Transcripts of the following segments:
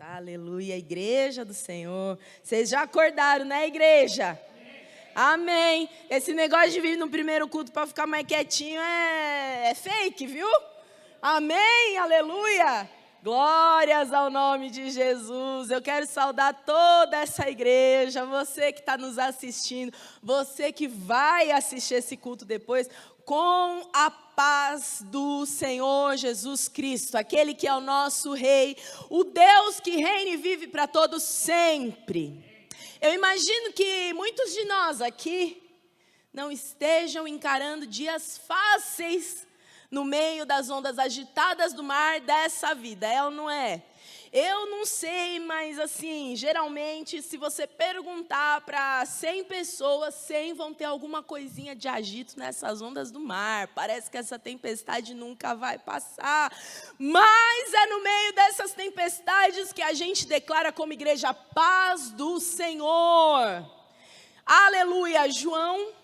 Aleluia, igreja do Senhor. Vocês já acordaram, né, igreja? Amém. Esse negócio de vir no primeiro culto para ficar mais quietinho é fake, viu? Amém, aleluia. Glórias ao nome de Jesus. Eu quero saudar toda essa igreja, você que está nos assistindo, você que vai assistir esse culto depois, com a paz do Senhor Jesus Cristo, aquele que é o nosso Rei, o Deus que reina e vive para todos sempre. Eu imagino que muitos de nós aqui não estejam encarando dias fáceis no meio das ondas agitadas do mar dessa vida, é ou não é? Eu não sei, mas assim, geralmente, se você perguntar para 100 pessoas, 100 vão ter alguma coisinha de agito nessas ondas do mar. Parece que essa tempestade nunca vai passar. Mas é no meio dessas tempestades que a gente declara como igreja a paz do Senhor. Aleluia, João.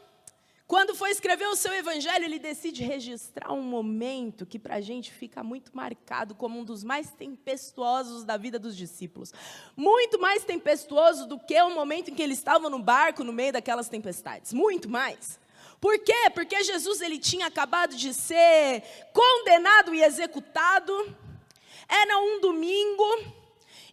Quando foi escrever o seu evangelho, ele decide registrar um momento que para a gente fica muito marcado como um dos mais tempestuosos da vida dos discípulos. Muito mais tempestuoso do que o momento em que eles estavam no barco no meio daquelas tempestades. Muito mais. Por quê? Porque Jesus ele tinha acabado de ser condenado e executado. Era um domingo.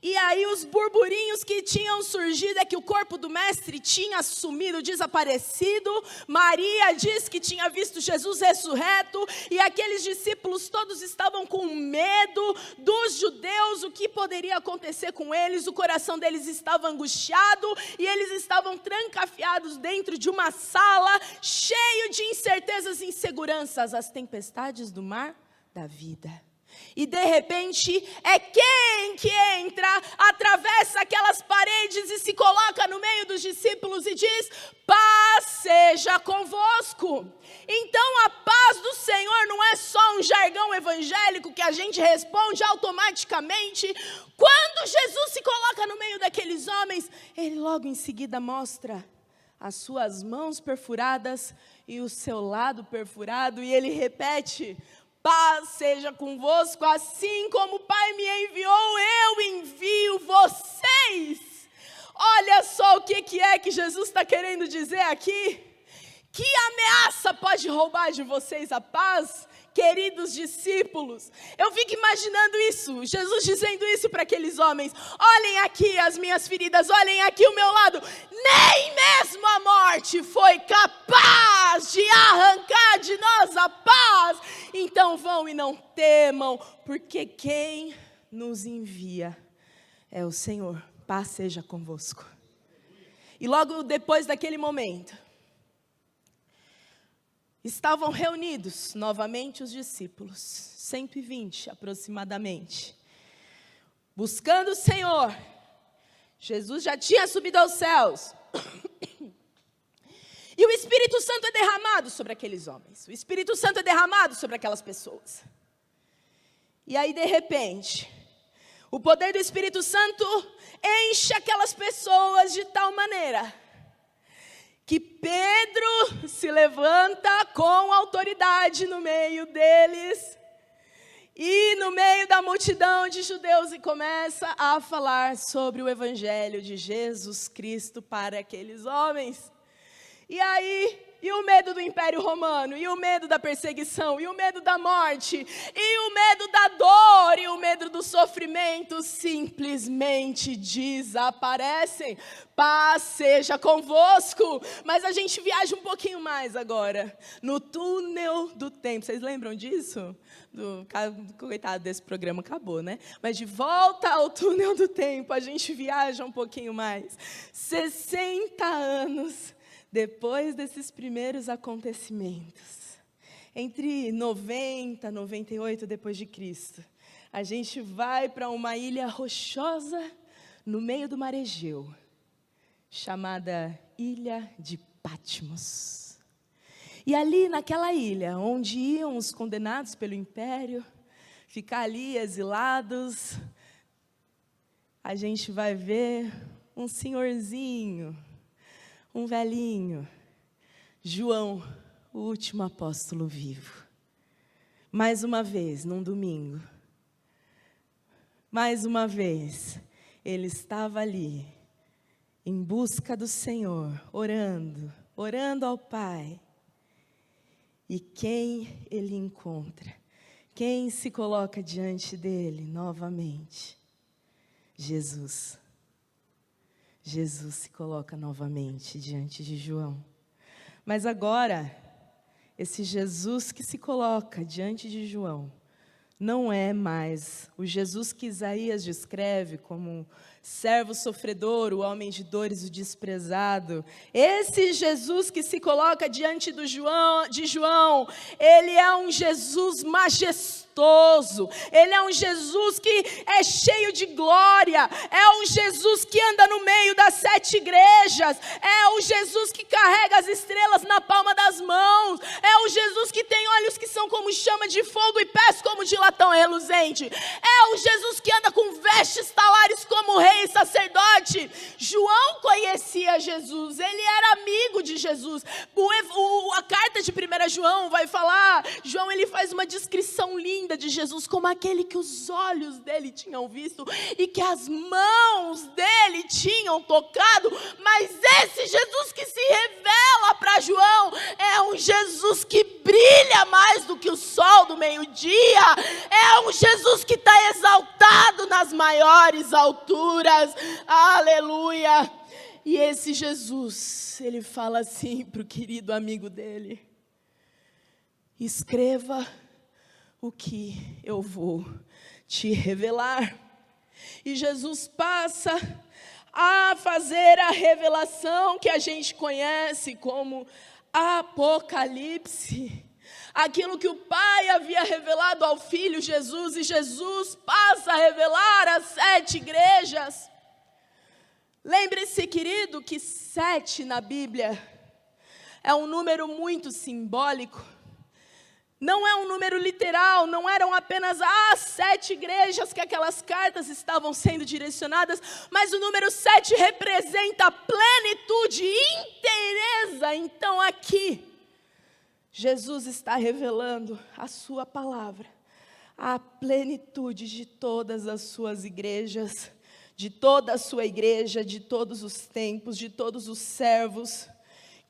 E aí os burburinhos que tinham surgido é que o corpo do mestre tinha sumido, desaparecido. Maria diz que tinha visto Jesus ressurreto. E aqueles discípulos todos estavam com medo dos judeus, o que poderia acontecer com eles. O coração deles estava angustiado e eles estavam trancafiados dentro de uma sala cheio de incertezas e inseguranças, as tempestades do mar da vida. E de repente, é quem que entra, atravessa aquelas paredes e se coloca no meio dos discípulos e diz: paz seja convosco. Então a paz do Senhor não é só um jargão evangélico que a gente responde automaticamente. Quando Jesus se coloca no meio daqueles homens, ele logo em seguida mostra as suas mãos perfuradas e o seu lado perfurado, e ele repete: paz seja convosco, assim como o Pai me enviou, eu envio vocês. Olha só o que é que Jesus está querendo dizer aqui. Que ameaça pode roubar de vocês a paz, queridos discípulos? Eu fico imaginando isso, Jesus dizendo isso para aqueles homens: olhem aqui as minhas feridas, olhem aqui o meu lado. Nem mesmo a morte foi capaz de arrancar de nós a paz. Então vão e não temam, porque quem nos envia é o Senhor. Paz seja convosco. E logo depois daquele momento, estavam reunidos novamente os discípulos, 120 aproximadamente, buscando o Senhor. Jesus já tinha subido aos céus. E o Espírito Santo é derramado sobre aqueles homens. O Espírito Santo é derramado sobre aquelas pessoas. E aí, de repente, o poder do Espírito Santo enche aquelas pessoas de tal maneira que Pedro se levanta com autoridade no meio deles e no meio da multidão de judeus e começa a falar sobre o evangelho de Jesus Cristo para aqueles homens. E aí, e o medo do Império Romano, e o medo da perseguição, e o medo da morte, e o medo da dor, e o medo do sofrimento simplesmente desaparecem. Paz seja convosco. Mas a gente viaja um pouquinho mais agora, no túnel do tempo. Vocês lembram disso? Coitado desse programa, acabou, né? Mas de volta ao túnel do tempo, a gente viaja um pouquinho mais. 60 anos depois desses primeiros acontecimentos, entre 90 e 98 depois de Cristo, a gente vai para uma ilha rochosa no meio do mar Egeu, chamada Ilha de Patmos. E ali naquela ilha, onde iam os condenados pelo império, ficar ali exilados, a gente vai ver um senhorzinho, um velhinho, João, o último apóstolo vivo. Mais uma vez, num domingo. Mais uma vez, ele estava ali, em busca do Senhor, orando ao Pai. E quem ele encontra? Quem se coloca diante dele novamente? Jesus. Jesus se coloca novamente diante de João. Mas agora, esse Jesus que se coloca diante de João, não é mais o Jesus que Isaías descreve como servo sofredor, o homem de dores, o desprezado. Esse Jesus que se coloca diante de João, ele é um Jesus majestoso, ele é um Jesus que é cheio de glória, é um Jesus que anda no meio das 7 igrejas, é o Jesus que carrega as estrelas na palma das mãos, é o Jesus que tem olhos que são como chama de fogo e pés como de latão reluzente, é o Jesus que anda com vestes talares como rei e sacerdote. João conhecia Jesus, ele era amigo de Jesus. A carta de 1 João vai falar, João ele faz uma descrição linda de Jesus como aquele que os olhos dele tinham visto e que as mãos dele tinham tocado, mas esse Jesus que se revela para João é um Jesus que brilha mais do que o sol do meio-dia, é um Jesus que está exaltado nas maiores alturas, aleluia. E esse Jesus, ele fala assim para o querido amigo dele: escreva o que eu vou te revelar. E Jesus passa a fazer a revelação que a gente conhece como Apocalipse. Aquilo que o Pai havia revelado ao Filho Jesus, e Jesus passa a revelar às 7 igrejas. Lembre-se, querido, que 7 na Bíblia é um número muito simbólico. Não é um número literal, não eram apenas as 7 igrejas que aquelas cartas estavam sendo direcionadas, mas o número 7 representa a plenitude e inteireza. Então aqui, Jesus está revelando a sua palavra, a plenitude de todas as suas igrejas, de toda a sua igreja, de todos os tempos, de todos os servos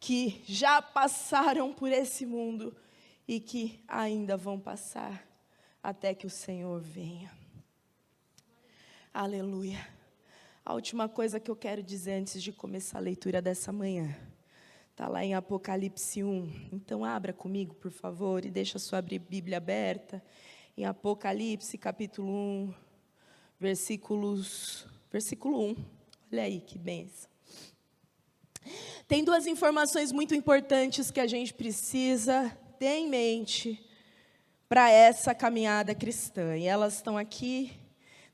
que já passaram por esse mundo e que ainda vão passar até que o Senhor venha. Aleluia. A última coisa que eu quero dizer antes de começar a leitura dessa manhã está lá em Apocalipse 1. Então abra comigo, por favor, e deixa a sua Bíblia aberta. Em Apocalipse, capítulo 1, versículo 1. Olha aí que bênção. Tem 2 informações muito importantes que a gente precisa ter em mente para essa caminhada cristã. E elas estão aqui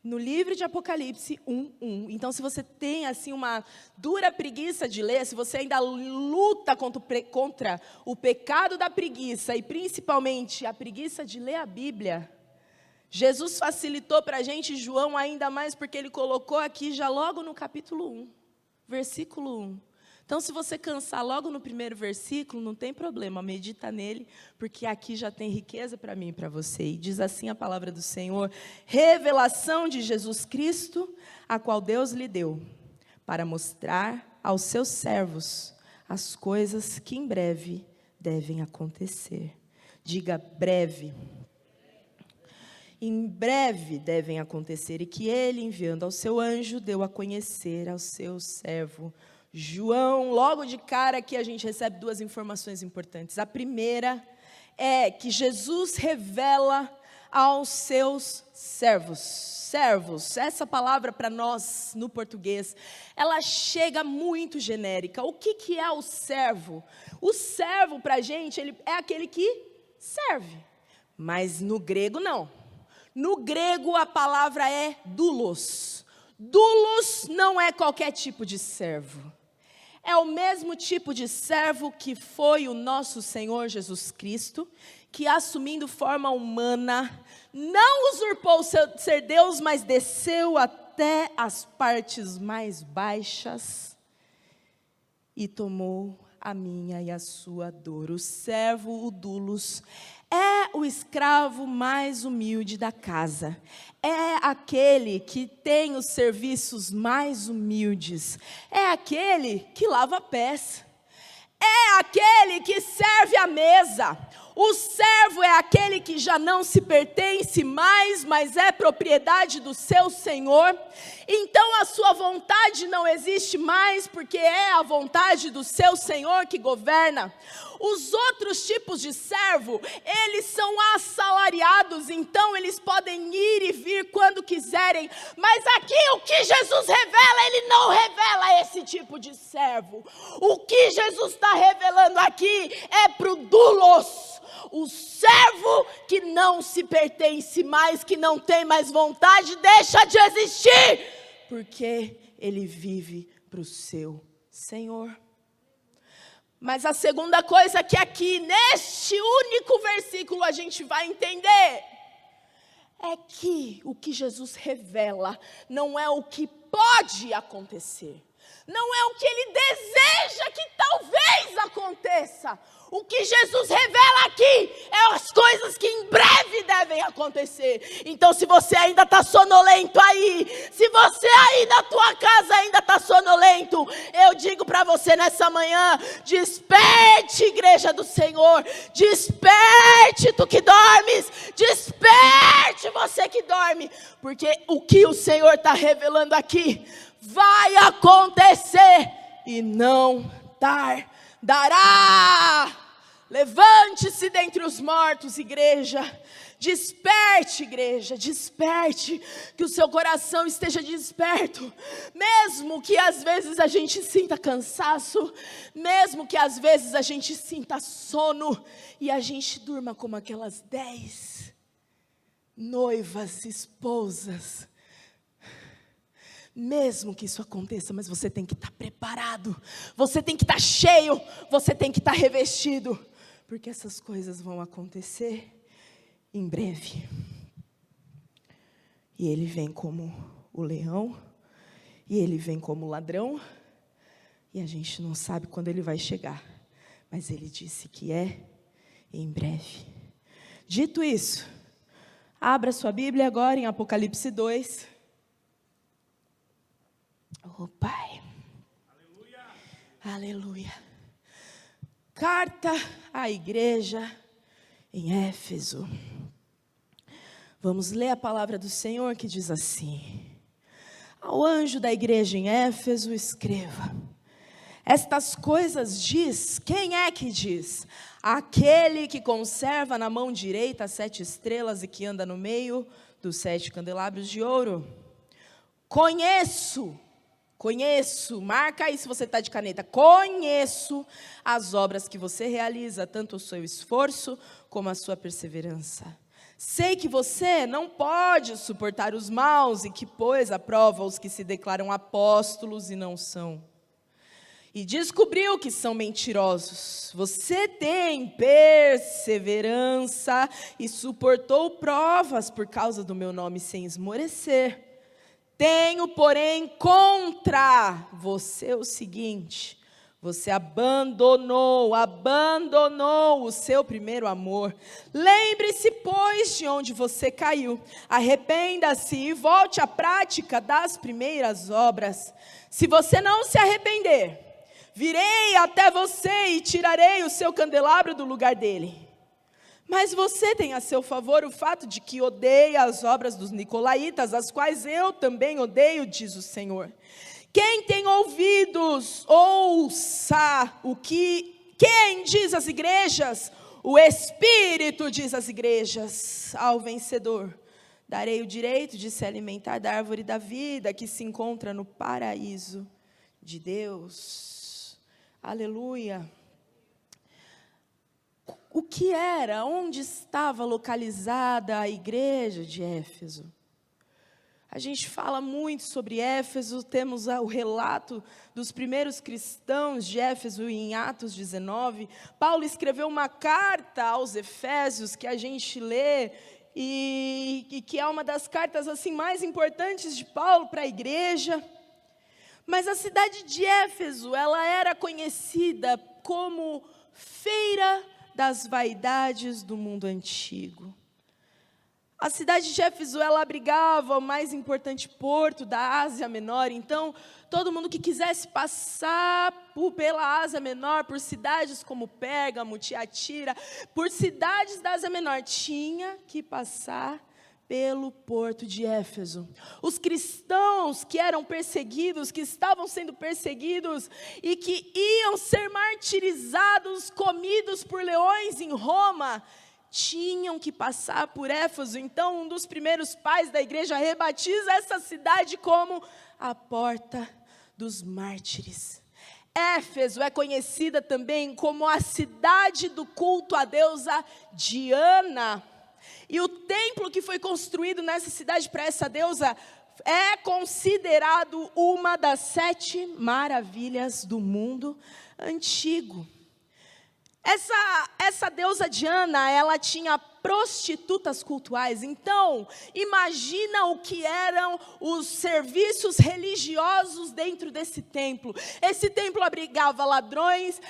no livro de Apocalipse 1:1. Então, se você tem assim uma dura preguiça de ler, se você ainda luta contra o pecado da preguiça e principalmente a preguiça de ler a Bíblia, Jesus facilitou para a gente João ainda mais, porque ele colocou aqui já logo no capítulo 1, versículo 1. Então, se você cansar logo no primeiro versículo, não tem problema, medita nele, porque aqui já tem riqueza para mim e para você. E diz assim a palavra do Senhor: revelação de Jesus Cristo, a qual Deus lhe deu, para mostrar aos seus servos as coisas que em breve devem acontecer. Diga breve. Em breve devem acontecer, e que ele, enviando ao seu anjo, deu a conhecer ao seu servo João. Logo de cara aqui a gente recebe 2 informações importantes. A primeira é que Jesus revela aos seus servos. Servos, essa palavra para nós no português, ela chega muito genérica. O que é o servo? O servo para a gente, ele é aquele que serve. Mas no grego não. No grego a palavra é doulos. Doulos não é qualquer tipo de servo. É o mesmo tipo de servo que foi o nosso Senhor Jesus Cristo, que assumindo forma humana, não usurpou ser Deus, mas desceu até as partes mais baixas e tomou a minha e a sua dor. O servo, o doulos, É o escravo mais humilde da casa. É aquele que tem os serviços mais humildes. É aquele que lava pés. É aquele que serve a mesa. O servo é aquele que já não se pertence mais, mas é propriedade do seu Senhor. Então a sua vontade não existe mais, porque é a vontade do seu Senhor que governa. Os outros tipos de servo, eles são assalariados, então eles podem ir e vir quando quiserem. Mas aqui o que Jesus revela, ele não revela esse tipo de servo. O que Jesus está revelando aqui é para o doulos. O servo que não se pertence mais, que não tem mais vontade, deixa de existir, porque ele vive para o seu Senhor. Mas a segunda coisa que aqui, neste único versículo, a gente vai entender, é que o que Jesus revela não é o que pode acontecer, não é o que ele deseja que talvez aconteça. O que Jesus revela aqui é as coisas que em breve devem acontecer. Então, se você ainda está sonolento aí, se você aí na tua casa ainda está sonolento, eu digo para você nessa manhã, desperte, igreja do Senhor, desperte tu que dormes, desperte você que dorme, porque o que o Senhor está revelando aqui vai acontecer e não tardará. Levante-se dentre os mortos, igreja. Desperte, igreja, desperte. Que o seu coração esteja desperto. Mesmo que às vezes a gente sinta cansaço, mesmo que às vezes a gente sinta sono, e a gente durma como aquelas 10 noivas, esposas. Mesmo que isso aconteça, mas você tem que estar preparado, você tem que estar cheio, você tem que estar revestido, porque essas coisas vão acontecer em breve. E ele vem como o leão, e ele vem como o ladrão, e a gente não sabe quando ele vai chegar, mas ele disse que é em breve. Dito isso, abra sua Bíblia agora em Apocalipse 2. Oh, Pai. Aleluia. Aleluia. Carta à igreja em Éfeso. Vamos ler a palavra do Senhor que diz assim: ao anjo da igreja em Éfeso escreva: estas coisas diz, quem é que diz? Aquele que conserva na mão direita as 7 estrelas e que anda no meio dos 7 candelabros de ouro. Conheço, marca aí se você está de caneta, conheço as obras que você realiza, tanto o seu esforço como a sua perseverança. Sei que você não pode suportar os maus e que pôs à prova os que se declaram apóstolos e não são. E descobriu que são mentirosos. Você tem perseverança e suportou provas por causa do meu nome sem esmorecer. Tenho, porém, contra você o seguinte: você abandonou o seu primeiro amor. Lembre-se, pois, de onde você caiu. Arrependa-se e volte à prática das primeiras obras. Se você não se arrepender, virei até você e tirarei o seu candelabro do lugar dele. Mas você tem a seu favor o fato de que odeia as obras dos nicolaítas, as quais eu também odeio, diz o Senhor. Quem tem ouvidos, ouça o que quem diz às igrejas? O Espírito diz às igrejas: ao vencedor darei o direito de se alimentar da árvore da vida que se encontra no paraíso de Deus. Aleluia. O que era, onde estava localizada a igreja de Éfeso? A gente fala muito sobre Éfeso, temos o relato dos primeiros cristãos de Éfeso em Atos 19. Paulo escreveu uma carta aos Efésios que a gente lê e que é uma das cartas assim mais importantes de Paulo para a igreja. Mas a cidade de Éfeso, ela era conhecida como feira das vaidades do mundo antigo. A cidade de Éfeso, ela abrigava o mais importante porto da Ásia Menor. Então, todo mundo que quisesse passar pela Ásia Menor, por cidades como Pérgamo, Tiatira, por cidades da Ásia Menor, tinha que passar pelo porto de Éfeso. Os cristãos que eram perseguidos, que estavam sendo perseguidos e que iam ser martirizados, comidos por leões em Roma, tinham que passar por Éfeso. Então, um dos primeiros pais da igreja rebatiza essa cidade como a porta dos mártires. Éfeso é conhecida também como a cidade do culto à deusa Diana. E o templo que foi construído nessa cidade para essa deusa é considerado uma das 7 maravilhas do mundo antigo. Essa deusa Diana, ela tinha prostitutas cultuais. Então, imagina o que eram os serviços religiosos dentro desse templo. Esse templo abrigava ladrões,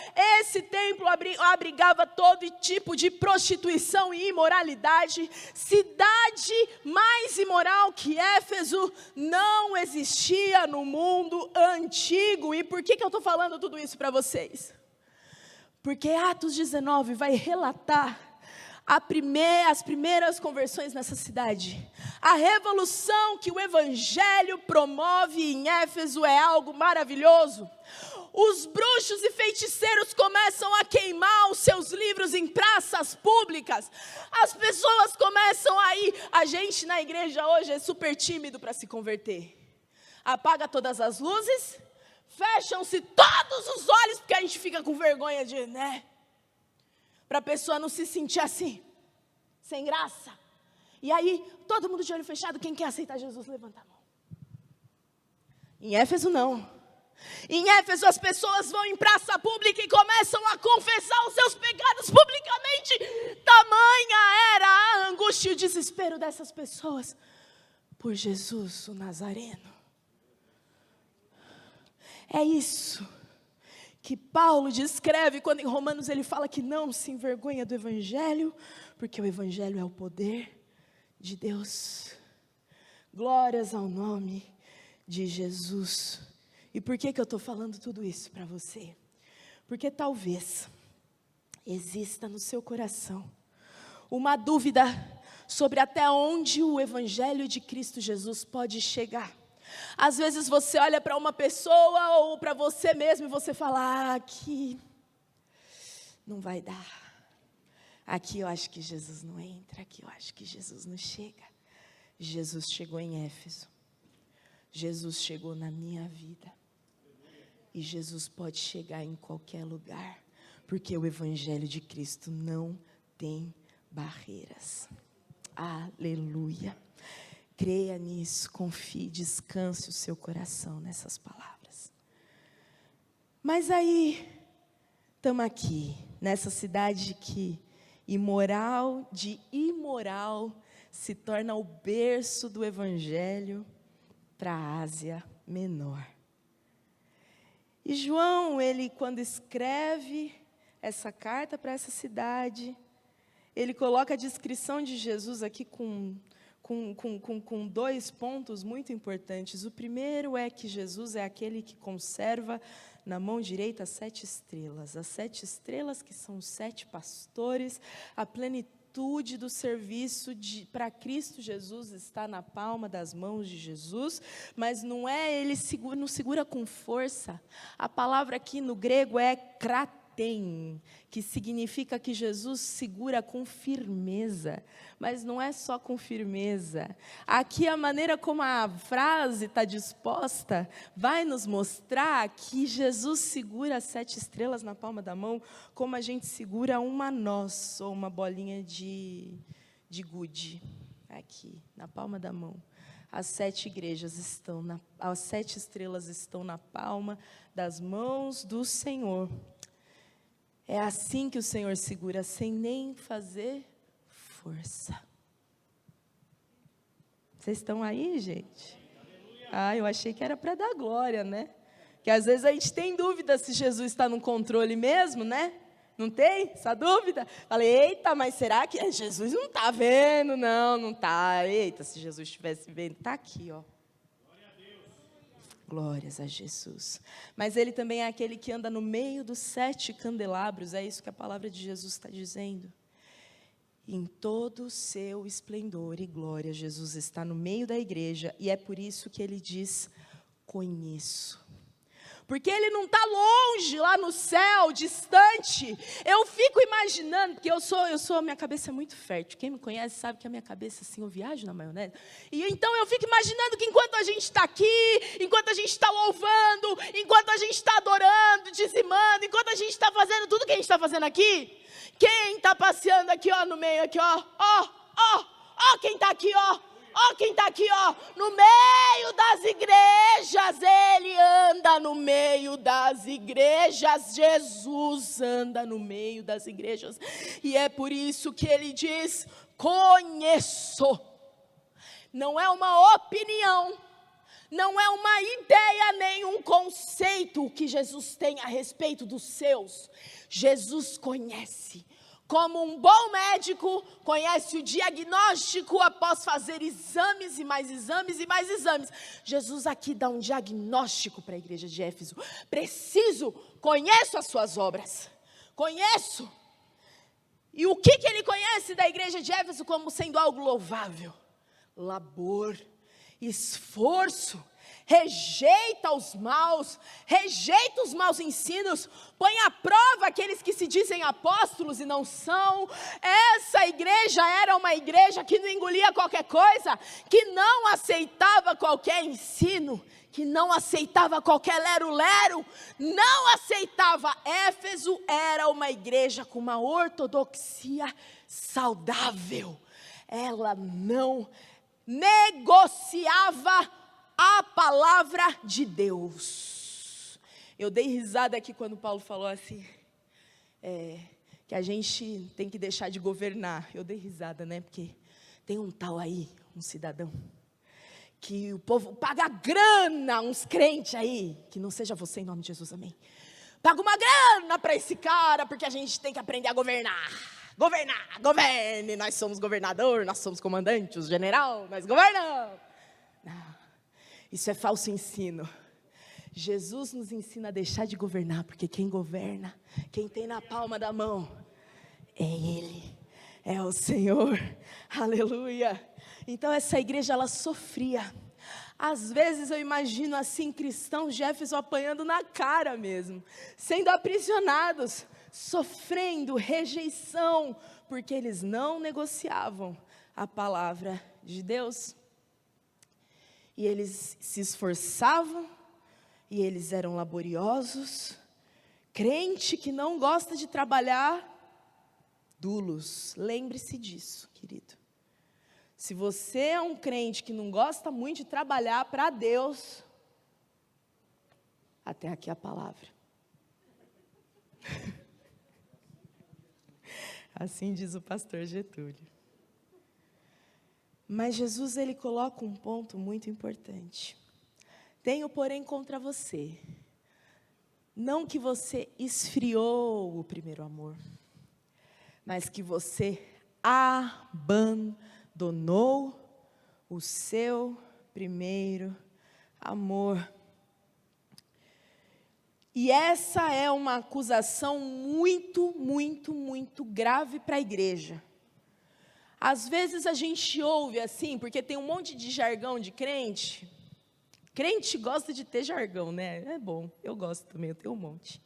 esse templo abrigava todo tipo de prostituição e imoralidade. Cidade mais imoral que Éfeso não existia no mundo antigo. E por que eu estou falando tudo isso para vocês? Porque Atos 19 vai relatar as primeiras conversões nessa cidade. A revolução que o evangelho promove em Éfeso é algo maravilhoso. Os bruxos e feiticeiros começam a queimar os seus livros em praças públicas. As pessoas começam a ir. A gente na igreja hoje é super tímido para se converter. Apaga todas as luzes. Fecham-se todos os olhos, porque a gente fica com vergonha de, para a pessoa não se sentir assim, sem graça. E aí, todo mundo de olho fechado, quem quer aceitar Jesus, levanta a mão. Em Éfeso, não. Em Éfeso, as pessoas vão em praça pública e começam a confessar os seus pecados publicamente. Tamanha era a angústia e o desespero dessas pessoas por Jesus, o Nazareno. É isso que Paulo descreve quando em Romanos ele fala que não se envergonha do Evangelho, porque o Evangelho é o poder de Deus. Glórias ao nome de Jesus. E por que eu estou falando tudo isso para você? Porque talvez exista no seu coração uma dúvida sobre até onde o Evangelho de Cristo Jesus pode chegar. Às vezes você olha para uma pessoa ou para você mesmo e você fala, aqui não vai dar. Aqui eu acho que Jesus não entra, aqui eu acho que Jesus não chega. Jesus chegou em Éfeso. Jesus chegou na minha vida. E Jesus pode chegar em qualquer lugar, porque o Evangelho de Cristo não tem barreiras. Aleluia. Creia nisso, confie, descanse o seu coração nessas palavras. Mas aí, estamos aqui, nessa cidade que de imoral se torna o berço do Evangelho para a Ásia Menor. E João, ele quando escreve essa carta para essa cidade, ele coloca a descrição de Jesus aqui com 2 pontos muito importantes. O primeiro é que Jesus é aquele que conserva na mão direita as 7 estrelas. As 7 estrelas que são os 7 pastores, a plenitude do serviço para Cristo Jesus está na palma das mãos de Jesus, mas não é ele não segura com força. A palavra aqui no grego é kraten, que significa que Jesus segura com firmeza, mas não é só com firmeza. Aqui a maneira como a frase está disposta vai nos mostrar que Jesus segura as 7 estrelas na palma da mão, como a gente segura uma noz ou uma bolinha de gude, aqui na palma da mão. As 7 igrejas as 7 estrelas estão na palma das mãos do Senhor. É assim que o Senhor segura, sem nem fazer força. Vocês estão aí, gente? Eu achei que era para dar glória, né? Que às vezes a gente tem dúvida se Jesus está no controle mesmo, né? Não tem essa dúvida? Falei, eita, mas será que Jesus não está vendo? Não, não está. Eita, se Jesus estivesse vendo, está aqui, ó. Glórias a Jesus. Mas ele também é aquele que anda no meio dos 7 candelabros, é isso que a palavra de Jesus está dizendo. Em todo o seu esplendor e glória, Jesus está no meio da igreja, e é por isso que ele diz, conheço. Porque ele não está longe, lá no céu, distante. Eu fico imaginando, porque a minha cabeça é muito fértil. Quem me conhece sabe que a minha cabeça, assim, eu viajo na maionese. E então eu fico imaginando que enquanto a gente está aqui, enquanto a gente está louvando, enquanto a gente está adorando, dizimando, enquanto a gente está fazendo tudo que a gente está fazendo aqui, quem está passeando aqui, ó, no meio, aqui, ó, quem está aqui, ó. Ó quem está aqui, ó, no meio das igrejas, ele anda no meio das igrejas, Jesus anda no meio das igrejas, e é por isso que ele diz, conheço, não é uma opinião, não é uma ideia, nem um conceito que Jesus tem a respeito dos seus, Jesus conhece. Como um bom médico, conhece o diagnóstico após fazer exames e mais exames e mais exames. Jesus aqui dá um diagnóstico para a igreja de Éfeso. Conheço as suas obras. Conheço. E o que ele conhece da igreja de Éfeso como sendo algo louvável? Labor, esforço. Rejeita os maus ensinos, põe à prova aqueles que se dizem apóstolos e não são. Essa igreja era uma igreja que não engolia qualquer coisa, que não aceitava qualquer ensino, que não aceitava qualquer lero-lero, não aceitava. Éfeso era uma igreja com uma ortodoxia saudável, ela não negociava a palavra de Deus. Eu dei risada aqui quando Paulo falou assim, que a gente tem que deixar de governar. Eu dei risada, né? Porque tem um tal aí, um cidadão, que o povo paga grana, uns crentes aí, que não seja você em nome de Jesus, amém. Paga uma grana para esse cara, porque a gente tem que aprender a governar. Governe, nós somos governador, nós somos comandante, os general, nós governamos. Não. Isso é falso ensino. Jesus nos ensina a deixar de governar, porque quem governa, quem tem na palma da mão, é Ele, é o Senhor, aleluia. Então essa igreja, ela sofria. Às vezes eu imagino assim, cristãos de Éfeso apanhando na cara mesmo, sendo aprisionados, sofrendo rejeição, porque eles não negociavam a palavra de Deus. E eles se esforçavam, e eles eram laboriosos. Crente que não gosta de trabalhar, dulos. Lembre-se disso, querido. Se você é um crente que não gosta muito de trabalhar para Deus, até aqui a palavra. Assim diz o pastor Getúlio. Mas Jesus, ele coloca um ponto muito importante. Tenho, porém, contra você, não que você esfriou o primeiro amor, mas que você abandonou o seu primeiro amor. E essa é uma acusação muito, muito, muito grave para a igreja. Às vezes a gente ouve assim, porque tem um monte de jargão de crente. Crente gosta de ter jargão, né? É bom, eu gosto também, eu tenho um monte.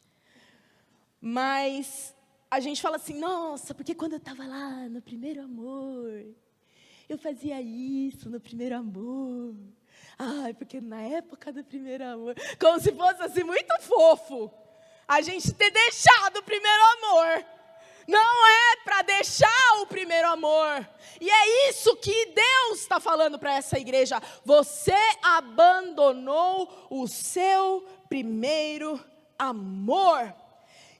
Mas a gente fala assim, nossa, porque quando eu estava lá no primeiro amor, eu fazia isso no primeiro amor. Ai, porque na época do primeiro amor, como se fosse assim muito fofo, a gente ter deixado o primeiro amor. Não é para deixar o primeiro amor. E é isso que Deus está falando para essa igreja. Você abandonou o seu primeiro amor.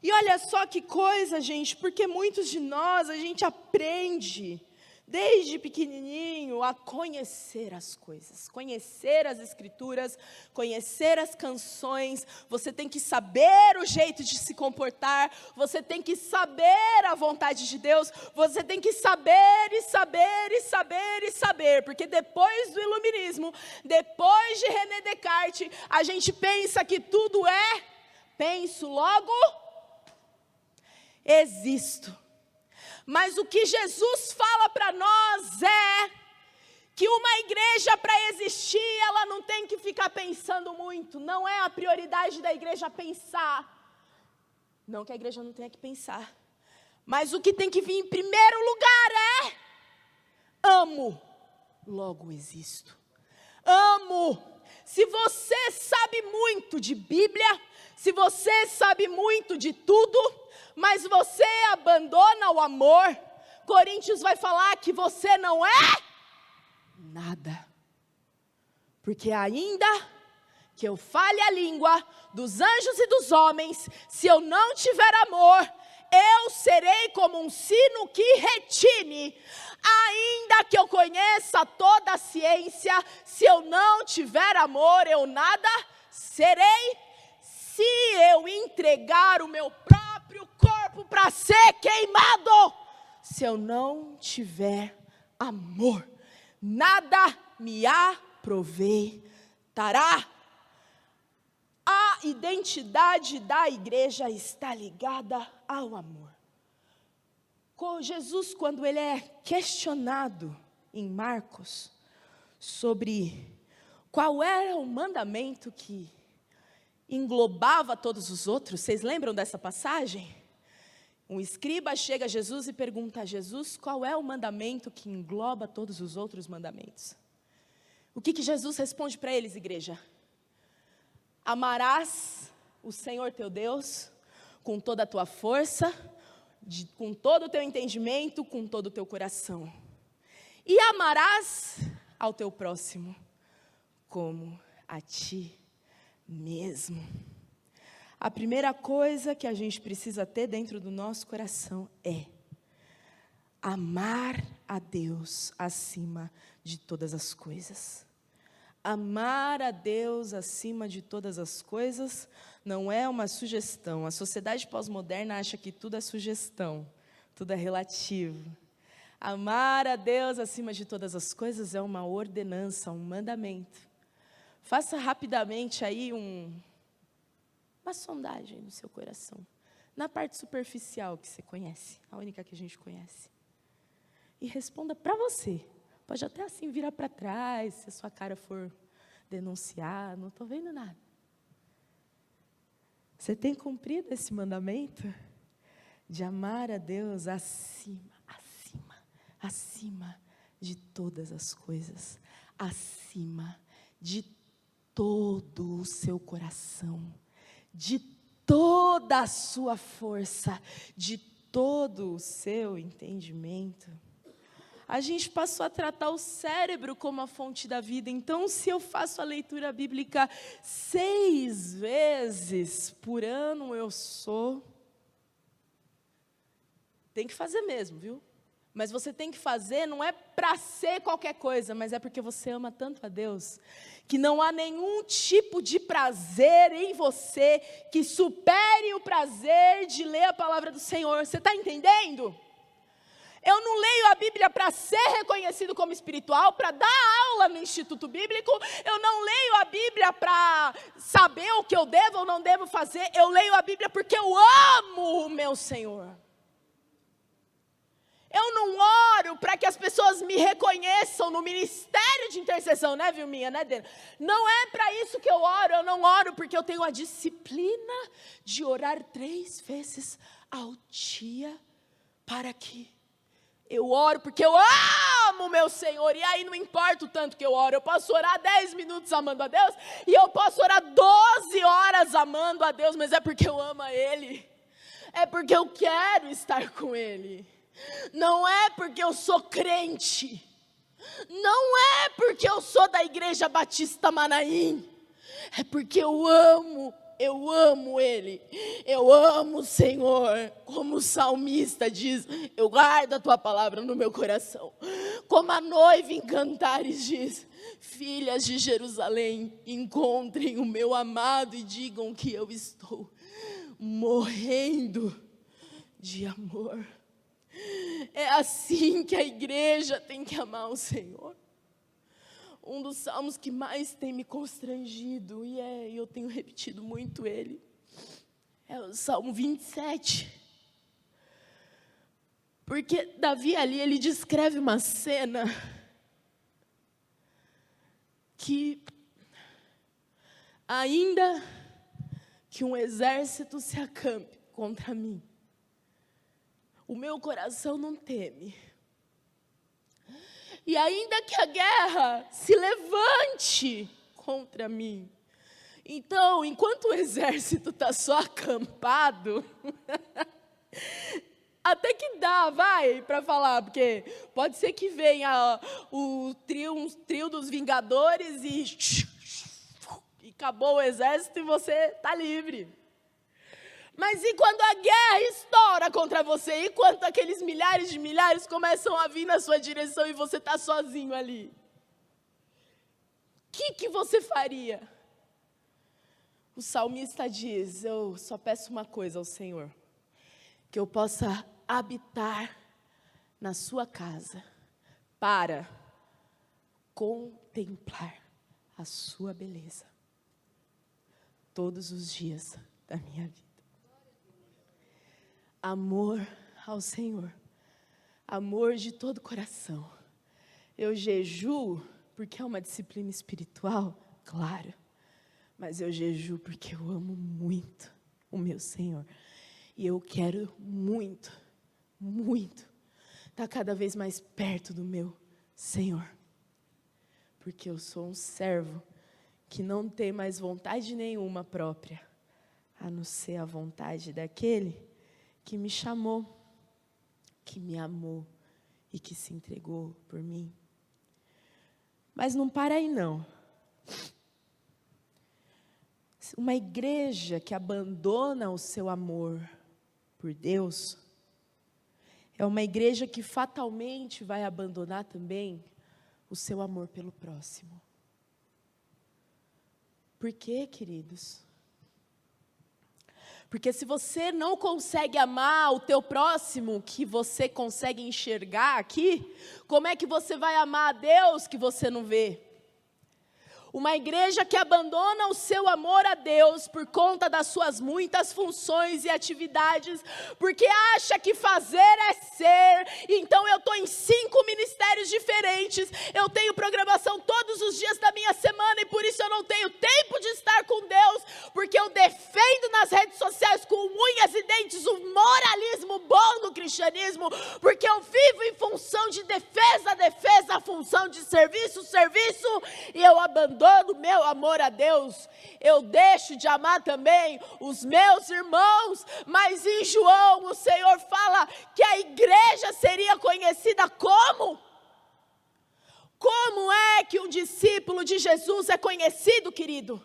E olha só que coisa, gente, porque muitos de nós, a gente aprende desde pequenininho, a conhecer as coisas, conhecer as escrituras, conhecer as canções. Você tem que saber o jeito de se comportar, você tem que saber a vontade de Deus, você tem que saber e saber e saber e saber, porque depois do iluminismo, depois de René Descartes, a gente pensa que tudo é, penso, logo existo. Mas o que Jesus fala para nós é que uma igreja, para existir, ela não tem que ficar pensando muito. Não é a prioridade da igreja pensar. Não que a igreja não tenha que pensar. Mas o que tem que vir em primeiro lugar é: amo, logo existo. Amo. Se você sabe muito de Bíblia, se você sabe muito de tudo, mas você abandona o amor, Coríntios vai falar que você não é nada. Porque ainda que eu fale a língua dos anjos e dos homens, se eu não tiver amor, eu serei como um sino que retine. Ainda que eu conheça toda a ciência, se eu não tiver amor, eu nada serei. Se eu entregar o meu próprio corpo para ser queimado, se eu não tiver amor, nada me aproveitará. A identidade da igreja está ligada ao amor. Jesus, quando ele é questionado em Marcos sobre qual era o mandamento que englobava todos os outros, vocês lembram dessa passagem? Um escriba chega a Jesus e pergunta a Jesus qual é o mandamento que engloba todos os outros mandamentos. O que Jesus responde para eles, igreja? Amarás o Senhor teu Deus com toda a tua força, com todo o teu entendimento, com todo o teu coração. E amarás ao teu próximo como a ti mesmo. A primeira coisa que a gente precisa ter dentro do nosso coração é amar a Deus acima de todas as coisas. Amar a Deus acima de todas as coisas não é uma sugestão. A sociedade pós-moderna acha que tudo é sugestão, tudo é relativo. Amar a Deus acima de todas as coisas é uma ordenança, um mandamento. Faça rapidamente aí uma sondagem no seu coração, na parte superficial que você conhece, a única que a gente conhece. E responda para você. Pode até assim virar para trás, se a sua cara for denunciar, não estou vendo nada. Você tem cumprido esse mandamento de amar a Deus acima de todas as coisas, acima de todo o seu coração, de toda a sua força, de todo o seu entendimento. A gente passou a tratar o cérebro como a fonte da vida. Então, se eu faço a leitura bíblica 6 vezes por ano, tem que fazer mesmo, viu? Mas você tem que fazer, não é para ser qualquer coisa, mas é porque você ama tanto a Deus, que não há nenhum tipo de prazer em você que supere o prazer de ler a palavra do Senhor. Você está entendendo? Eu não leio a Bíblia para ser reconhecido como espiritual, para dar aula no Instituto Bíblico. Eu não leio a Bíblia para saber o que eu devo ou não devo fazer. Eu leio a Bíblia porque eu amo o meu Senhor. Eu não oro para que as pessoas me reconheçam no ministério de intercessão, né, Vilminha, né, Dena? Não é para isso que eu não oro porque eu tenho a disciplina de orar 3 vezes ao dia, para que eu oro porque eu amo o meu Senhor, e aí não importa o tanto que eu oro, eu posso orar 10 minutos amando a Deus, e eu posso orar 12 horas amando a Deus, mas é porque eu amo a Ele, é porque eu quero estar com Ele, não é porque eu sou crente, não é porque eu sou da Igreja Batista Manaim, é porque eu amo Ele, eu amo o Senhor, como o salmista diz, eu guardo a tua palavra no meu coração, Como a noiva em Cantares diz: filhas de Jerusalém, encontrem o meu amado e digam que eu estou morrendo de amor. É assim que a igreja tem que amar o Senhor. Um dos salmos que mais tem me constrangido, e eu tenho repetido muito ele, é o Salmo 27. Porque Davi ali, ele descreve uma cena que, ainda que um exército se acampe contra mim, o meu coração não teme. E ainda que a guerra se levante contra mim, então, enquanto o exército está só acampado, até que dá, para falar, porque pode ser que venha um trio dos Vingadores e acabou o exército e você está livre. Mas e quando a guerra estoura contra você? E quando aqueles milhares de milhares começam a vir na sua direção e você está sozinho ali? O que você faria? O salmista diz: eu só peço uma coisa ao Senhor, que eu possa habitar na sua casa para contemplar a sua beleza todos os dias da minha vida. Amor ao Senhor, amor de todo o coração. Eu jejuo porque é uma disciplina espiritual, claro, mas eu jejuo porque eu amo muito o meu Senhor. E eu quero muito, muito, estar cada vez mais perto do meu Senhor. Porque eu sou um servo que não tem mais vontade nenhuma própria, a não ser a vontade daquele que me chamou, que me amou e que se entregou por mim. Mas não para aí não. Uma igreja que abandona o seu amor por Deus é uma igreja que fatalmente vai abandonar também o seu amor pelo próximo. Por quê, queridos? Porque se você não consegue amar o teu próximo que você consegue enxergar aqui, como é que você vai amar a Deus que você não vê? Uma igreja que abandona o seu amor a Deus por conta das suas muitas funções e atividades, porque acha que fazer é ser. Então eu estou em 5 ministérios diferentes, eu tenho programação todos os dias da minha semana e por isso eu não tenho tempo de estar com Deus, porque eu defendo nas redes sociais com unhas e dentes o moralismo bom do cristianismo, porque eu vivo em função de defesa, função de serviço, e eu abandono o meu amor a Deus, eu deixo de amar também os meus irmãos. Mas em João o Senhor fala que a igreja seria conhecida como? Como é que um discípulo de Jesus é conhecido, querido?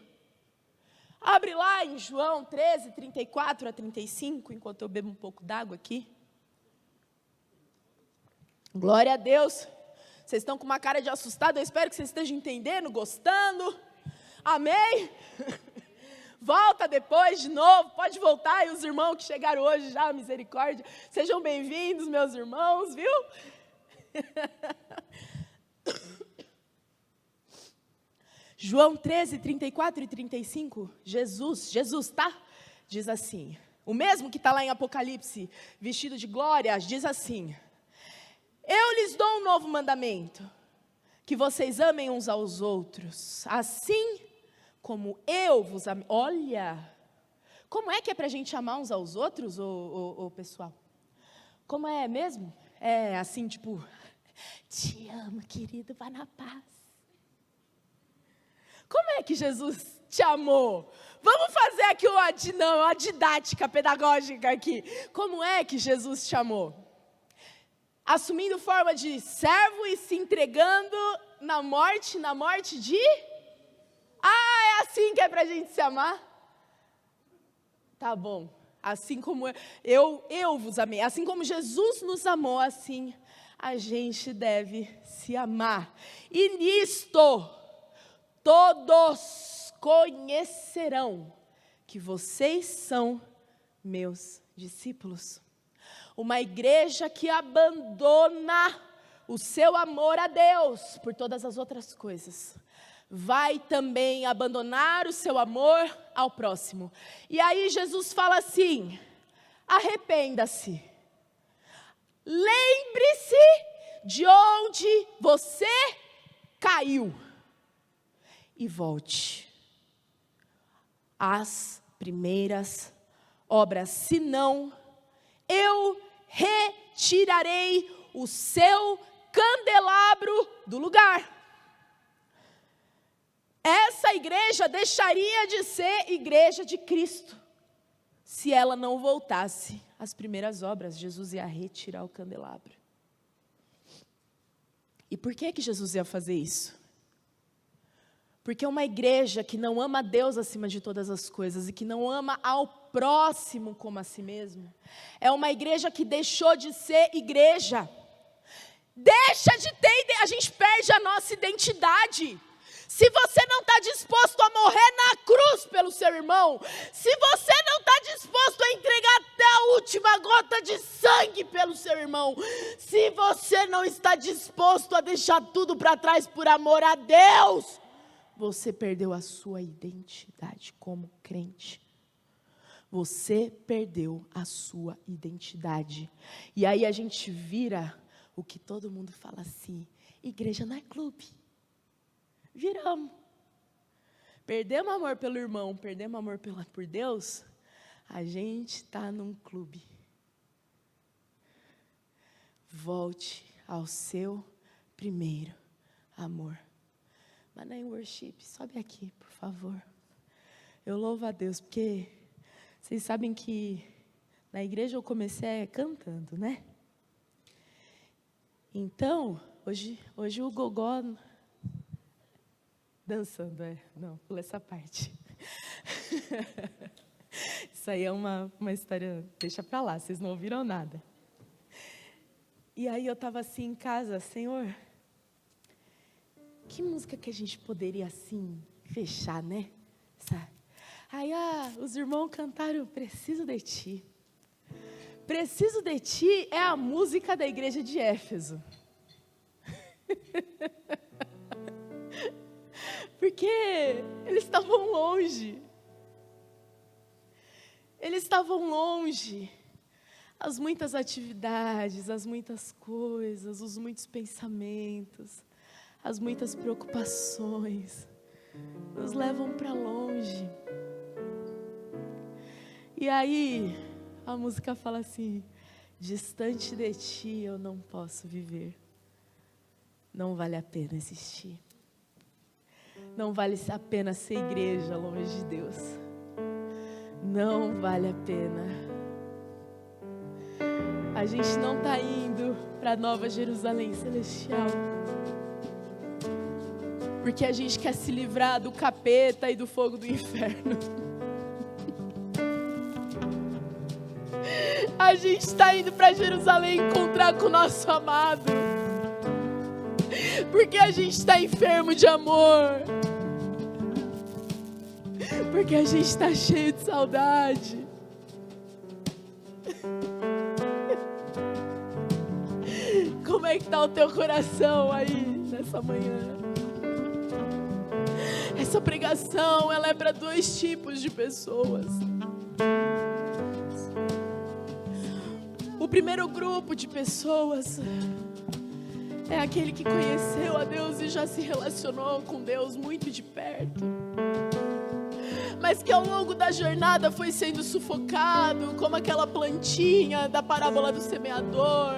Abre lá em João 13, 34 a 35, enquanto eu bebo um pouco d'água aqui. Glória a Deus. Vocês estão com uma cara de assustado, eu espero que vocês estejam entendendo, gostando. Amém? Volta depois de novo, pode voltar. E os irmãos que chegaram hoje já, misericórdia. Sejam bem-vindos, meus irmãos, viu? João 13, 34 e 35, Jesus, tá? Diz assim, o mesmo que está lá em Apocalipse, vestido de glória, diz assim: eu lhes dou um novo mandamento, que vocês amem uns aos outros, assim como eu vos amei. Olha, como é que é para a gente amar uns aos outros, pessoal? Como é mesmo? É assim, tipo, te amo, querido, vá na paz. Como é que Jesus te amou? Vamos fazer aqui uma didática pedagógica aqui. Como é que Jesus te amou? Assumindo forma de servo e se entregando na morte de... é assim que é pra gente se amar? Tá bom, assim como eu vos amei, assim como Jesus nos amou, assim a gente deve se amar. E nisto, todos conhecerão que vocês são meus discípulos. Uma igreja que abandona o seu amor a Deus por todas as outras coisas, vai também abandonar o seu amor ao próximo. E aí Jesus fala assim: arrependa-se. Lembre-se de onde você caiu e volte às primeiras obras, senão eu retirarei o seu candelabro do lugar. Essa igreja deixaria de ser igreja de Cristo se ela não voltasse às primeiras obras. Jesus ia retirar o candelabro. E por que Jesus ia fazer isso? Porque uma igreja que não ama Deus acima de todas as coisas e que não ama ao próximo como a si mesmo, é uma igreja que deixou de ser igreja. Deixa de ter, a gente perde a nossa identidade. Se você não está disposto a morrer na cruz pelo seu irmão, se você não está disposto a entregar até a última gota de sangue pelo seu irmão, se você não está disposto a deixar tudo para trás por amor a Deus, você perdeu a sua identidade como crente. Você perdeu a sua identidade. E aí a gente vira o que todo mundo fala assim: igreja não é clube. Viramos. Perdemos amor pelo irmão, perdemos amor por Deus, a gente está num clube. Volte ao seu primeiro amor. Mané Worship, sobe aqui, por favor. Eu louvo a Deus, porque vocês sabem que na igreja eu comecei cantando, né? Então, hoje o gogó... Dançando, não, pula essa parte. Isso aí é uma história, deixa pra lá, vocês não ouviram nada. E aí eu estava assim em casa: Senhor, que música que a gente poderia assim fechar, né? Aí os irmãos cantaram Preciso de Ti. Preciso de Ti é a música da igreja de Éfeso. Porque eles estavam longe. Eles estavam longe. As muitas atividades, as muitas coisas, os muitos pensamentos, as muitas preocupações nos levam para longe. E aí a música fala assim: distante de Ti eu não posso viver. Não vale a pena existir. Não vale a pena ser igreja longe de Deus. Não vale a pena. A gente não está indo para a Nova Jerusalém Celestial porque a gente quer se livrar do capeta e do fogo do inferno. A gente está indo para Jerusalém encontrar com o nosso amado, porque a gente está enfermo de amor, porque a gente está cheio de saudade. Como é que está o teu coração aí nessa manhã? Essa pregação, ela é para 2 tipos de pessoas. O primeiro grupo de pessoas é aquele que conheceu a Deus e já se relacionou com Deus muito de perto, mas que ao longo da jornada foi sendo sufocado, como aquela plantinha da parábola do semeador,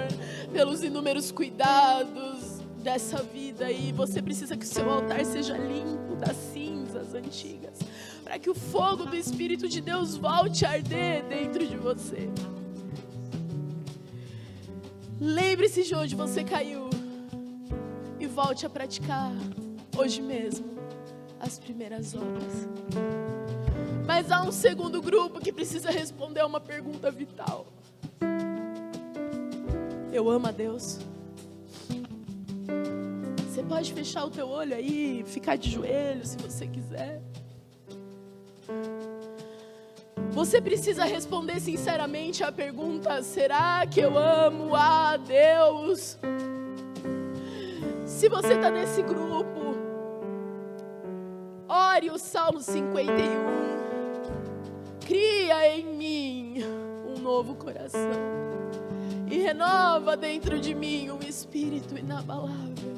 pelos inúmeros cuidados dessa vida. E você precisa que o seu altar seja limpo das cinzas antigas, para que o fogo do Espírito de Deus volte a arder dentro de você. Lembre-se de onde você caiu e volte a praticar hoje mesmo as primeiras obras. Mas há um segundo grupo que precisa responder a uma pergunta vital: eu amo a Deus? Você pode fechar o teu olho aí, ficar de joelho se você quiser. Você precisa responder sinceramente a pergunta: será que eu amo a Deus? Se você está nesse grupo, ore o Salmo 51. Cria em mim um novo coração e renova dentro de mim um espírito inabalável.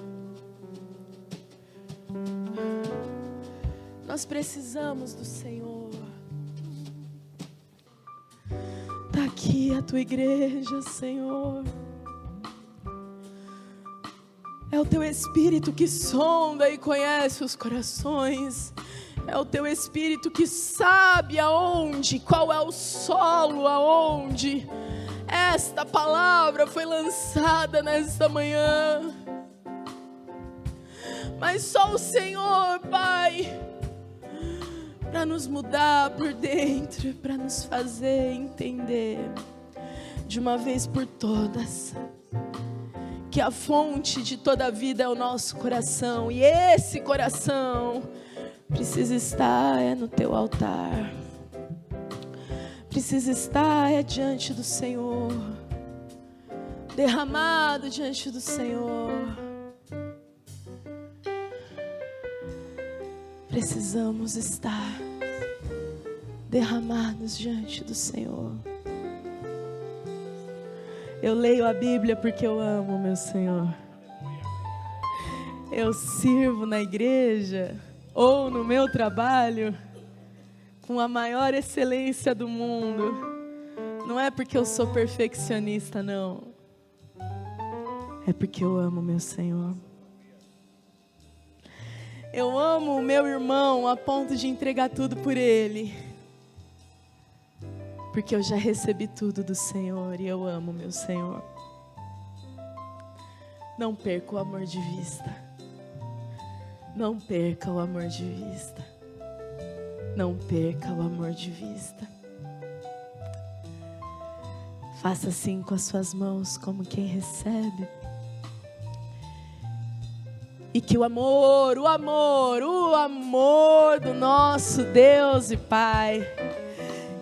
Nós precisamos do Senhor. Está aqui a tua igreja, Senhor. É o teu Espírito que sonda e conhece os corações. É o teu Espírito que sabe aonde, qual é o solo, aonde esta palavra foi lançada nesta manhã. Mas só o Senhor, Pai, para nos mudar por dentro, para nos fazer entender de uma vez por todas que a fonte de toda a vida é o nosso coração, e esse coração precisa estar no teu altar, precisa estar diante do Senhor, derramado diante do Senhor. Precisamos estar derramados diante do Senhor. Eu leio a Bíblia porque eu amo meu Senhor. Eu sirvo na igreja ou no meu trabalho com a maior excelência do mundo. Não é porque eu sou perfeccionista, não. É porque eu amo meu Senhor. Eu amo o meu irmão a ponto de entregar tudo por ele. Porque eu já recebi tudo do Senhor e eu amo meu Senhor. Não perca o amor de vista. Não perca o amor de vista. Não perca o amor de vista. Faça assim com as suas mãos, como quem recebe. E que o amor do nosso Deus e Pai,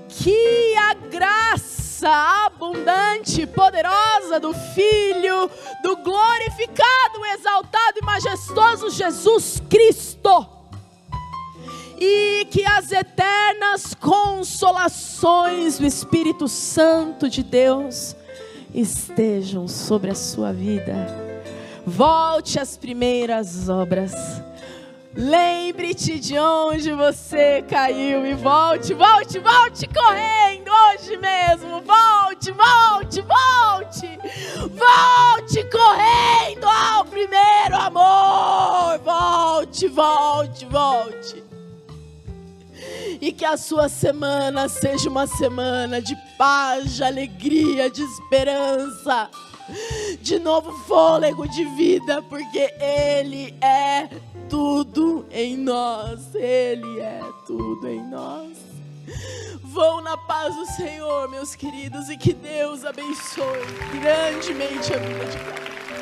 que a graça abundante e poderosa do Filho, do glorificado, exaltado e majestoso Jesus Cristo, e que as eternas consolações do Espírito Santo de Deus estejam sobre a sua vida. Volte às primeiras obras. Lembre-te de onde você caiu e volte correndo hoje mesmo. Volte correndo ao primeiro amor. Volte. E que a sua semana seja uma semana de paz, de alegria, de esperança, de novo fôlego de vida, porque Ele é tudo em nós. Ele é tudo em nós. Vão na paz do Senhor, meus queridos, e que Deus abençoe grandemente a vida de cada um.